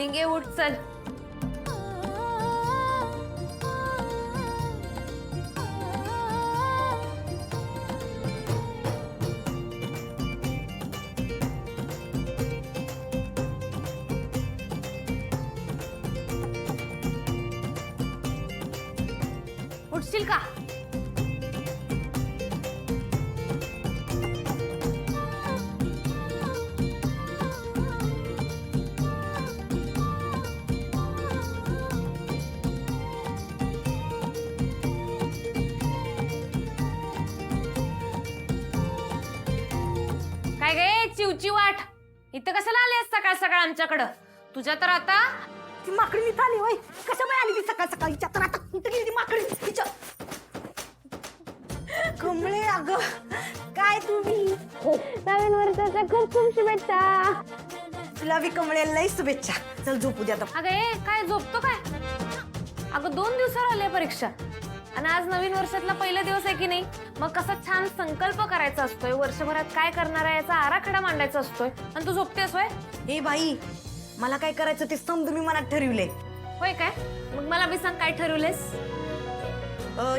निघे उठ चल. उठशील का? काय गे चिवची वाट इथं कशाला आली सकाळ सकाळ आमच्याकडं? तुझ्या तर आता ती माकडी इथं आली होय. कशामुळे आली ती सकाळ सकाळीच्या? तर आता कुठे गेली ती माकडी तिच्या? कमळे अगं काय तुम्ही नवीन वर्षाच्या खूप खूप शुभेच्छा. तुला बी कमळे लई शुभेच्छा. चल झोपू दे आता. अगं ए काय झोपतो काय? अगं 2 दिवसावर आली परीक्षा आणि आज नवीन वर्षातला पहिला दिवस आहे की नाही. मग कसा छान संकल्प करायचा असतोय, वर्षभरात काय करणार आहे याचा आराखडा मांडायचा असतोय आणि तू झोपतेस होय? हे बाई मला काय करायचं ते समजून मी मनात ठरवले. होय काय? मग मला बी सांग काय ठरवलेस?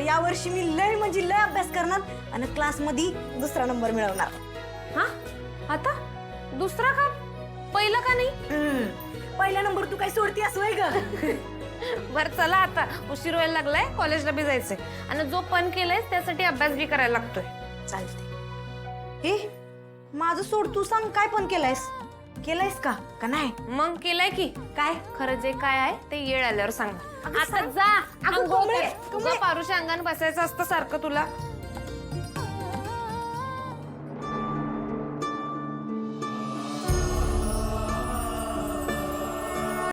या वर्षी मी लय म्हणजे लय अभ्यास करणार आणि क्लास मध्ये 2रा नंबर मिळवणार. हा आता दुसरा का? पहिला का नाही? पहिला नंबर तू काय सोडतीस होय ग? बर चला आता उशीर व्हायला लागलाय, कॉलेजला बी जायचंय आणि जो पण केलाय त्यासाठी अभ्यास बी करायला लागतोय. चालते. हे माझं सोड, तू सांग काय पण केलायस? केलायस का नाही? मग केलंय की काय खरं जे काय आहे ते येळ आल्यावर सांग. आता जा अगं, अंघोळ कर. कमळे, तुझं पारुशा अंगाने बसायचं असतं सारखं तुला.